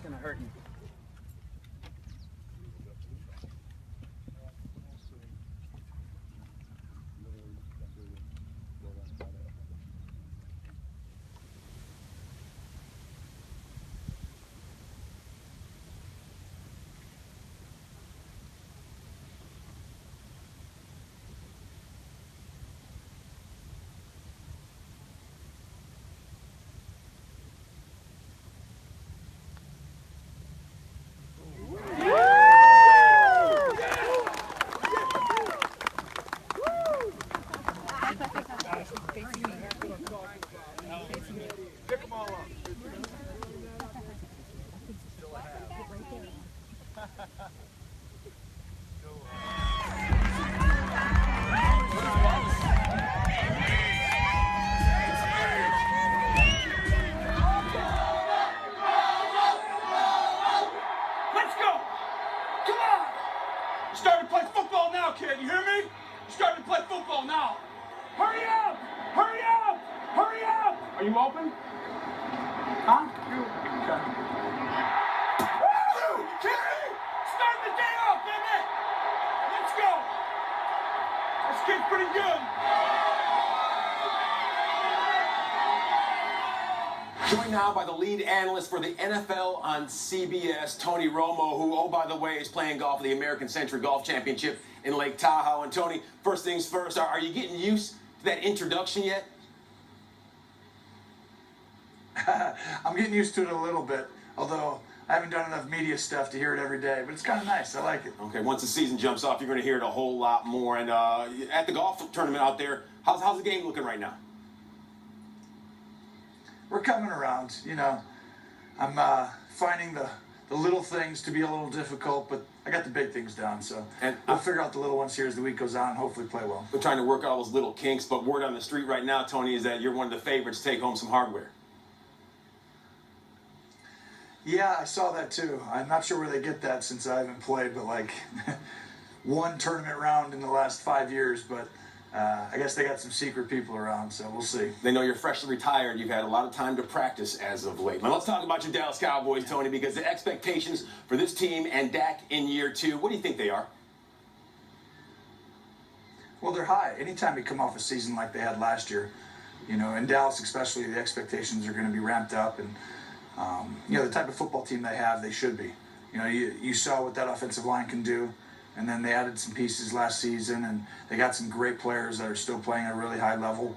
It's gonna hurt you. Pick them all up. Let's go! Come on! You're starting to play football now, kid. You hear me? You're starting to play football now. Hurry up! Hurry up! Hurry up! Are you open? Huh? You. Okay. Woo! You kidding me? Starting the day off, baby! Let's go! This kid's pretty good. Joined now by the lead analyst for the NFL on CBS, Tony Romo, who, oh, by the way, is playing golf at the American Century Golf Championship in Lake Tahoe. And Tony, first things first, are you getting used to that introduction yet? I'm getting used to it a little bit, although I haven't done enough media stuff to hear it every day, but it's kind of nice. I like it. Okay, once the season jumps off, you're going to hear it a whole lot more. And at the golf tournament out there, how's the game looking right now? We're coming around, you know. I'm finding the little things to be a little difficult, but I got the big things down, so And we'll figure out the little ones here as the week goes on and hopefully play well. We're trying to work out all those little kinks, but word on the street right now, Tony, is that you're one of the favorites to take home some hardware. Yeah, I saw that too. I'm not sure where they get that since I haven't played, but like one tournament round in the last 5 years, but I guess they got some secret people around, so we'll see. They know you're freshly retired. You've had a lot of time to practice as of late. Now let's talk about your Dallas Cowboys, Tony, because the expectations for this team and Dak in year two, what do you think they are? Well, they're high. Anytime you come off a season like they had last year, you know, in Dallas especially, the expectations are going to be ramped up, and you know, the type of football team they have, they should be. You know, you saw what that offensive line can do. And then they added some pieces last season, and they got some great players that are still playing at a really high level.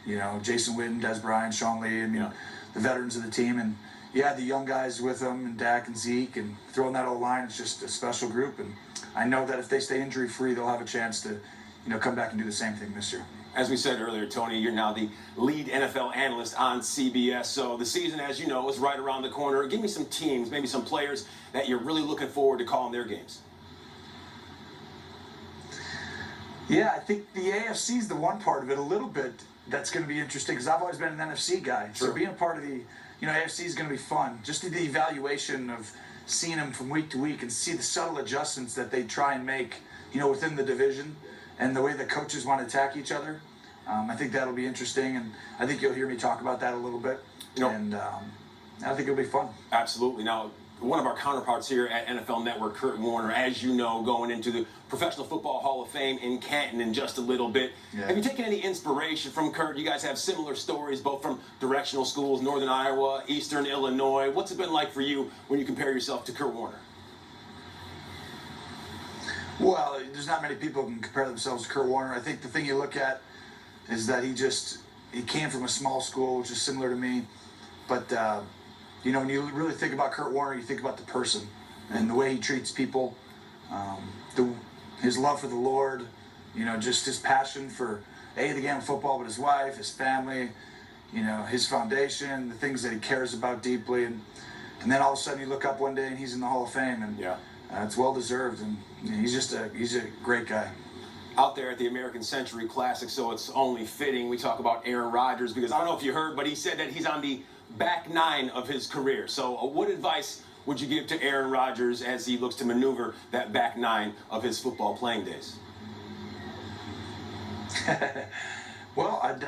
You know, Jason Witten, Des Bryant, Sean Lee, and, you know, the veterans of the team. And you had the young guys with them, and Dak and Zeke, and throwing that O-line, it's just a special group. And I know that if they stay injury-free, they'll have a chance to, you know, come back and do the same thing this year. As we said earlier, Tony, you're now the lead NFL analyst on CBS. So the season, as you know, is right around the corner. Give me some teams, maybe some players that you're really looking forward to calling their games. Yeah, I think the AFC is the one part of it a little bit that's going to be interesting because I've always been an NFC guy. Sure. So being a part of the, you know, AFC is going to be fun. Just the evaluation of seeing them from week to week and see the subtle adjustments that they try and make, you know, within the division and the way the coaches want to attack each other. I think that'll be interesting, and I think you'll hear me talk about that a little bit. You know, and I think it'll be fun. Absolutely. Now, one of our counterparts here at NFL Network, Kurt Warner, as you know, going into the Professional Football Hall of Fame in Canton in just a little bit. Yeah. Have you taken any inspiration from Kurt? You guys have similar stories, both from directional schools, Northern Iowa, Eastern Illinois. What's it been like for you when you compare yourself to Kurt Warner? Well, there's not many people who can compare themselves to Kurt Warner. I think the thing you look at is that he came from a small school, which is similar to me. But, you know, when you really think about Kurt Warner, you think about the person and the way he treats people, his love for the Lord, you know, just his passion for, the game of football, but his wife, his family, you know, his foundation, the things that he cares about deeply. And then all of a sudden you look up one day and he's in the Hall of Fame. And it's well-deserved. And you know, he's a great guy. Out there at the American Century Classic, so it's only fitting we talk about Aaron Rodgers, because I don't know if you heard, but he said that he's on the back nine of his career. So what advice would you give to Aaron Rodgers as he looks to maneuver that back nine of his football playing days? Well, I'd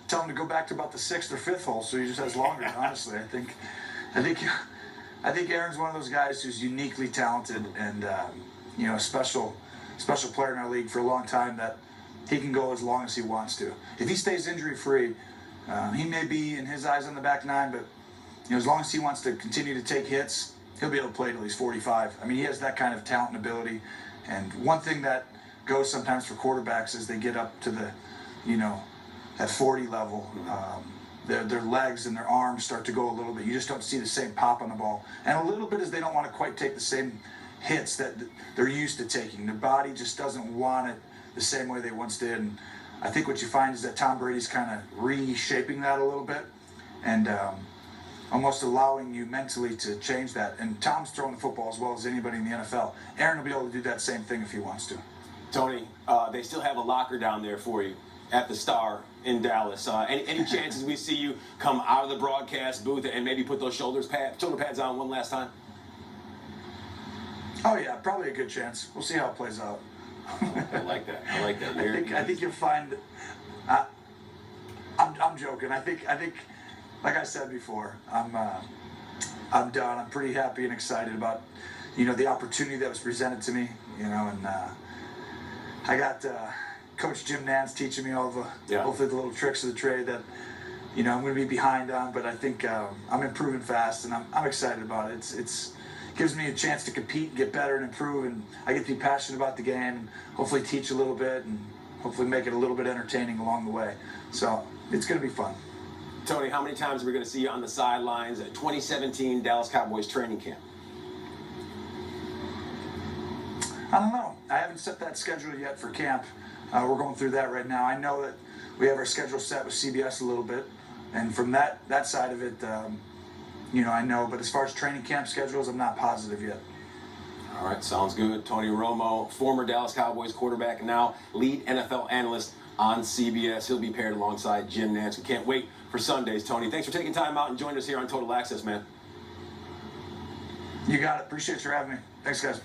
tell him to go back to about the 6th or 5th hole, so he just has longer. Honestly, I think I think Aaron's one of those guys who's uniquely talented and a special player in our league for a long time, that he can go as long as he wants to. If he stays injury free, he may be in his eyes on the back nine, but as long as he wants to continue to take hits, he'll be able to play till he's 45. I mean, he has that kind of talent and ability. And one thing that goes sometimes for quarterbacks is they get up to the, that 40 level. Their legs and their arms start to go a little bit. You just don't see the same pop on the ball. And a little bit is they don't want to quite take the same hits that they're used to taking. Their body just doesn't want it the same way they once did. And I think what you find is that Tom Brady's kind of reshaping that a little bit and almost allowing you mentally to change that. And Tom's throwing the football as well as anybody in the NFL. Aaron will be able to do that same thing if he wants to. Tony, they still have a locker down there for you at the Star in Dallas. Any chances we see you come out of the broadcast booth and maybe put those shoulder pads on one last time? Oh yeah, probably a good chance. We'll see how it plays out. I like that. I think you'll find. I'm joking. I think, like I said before, I'm done. I'm pretty happy and excited about, the opportunity that was presented to me. And I got Coach Jim Nance teaching me all the hopefully the little tricks of the trade that I'm going to be behind on, but I think I'm improving fast, and I'm excited about it. It's gives me a chance to compete and get better and improve, and I get to be passionate about the game and hopefully teach a little bit and hopefully make it a little bit entertaining along the way. So it's going to be fun. Tony, how many times are we going to see you on the sidelines at 2017 Dallas Cowboys training camp? I don't know. I haven't set that schedule yet for camp. We're going through that right now. I know that we have our schedule set with CBS a little bit, and from that side of it, I know. But as far as training camp schedules, I'm not positive yet. All right, sounds good. Tony Romo, former Dallas Cowboys quarterback, now lead NFL analyst on CBS. He'll be paired alongside Jim Nance. We can't wait for Sundays, Tony. Thanks for taking time out and joining us here on Total Access, man. You got it. Appreciate you having me. Thanks, guys.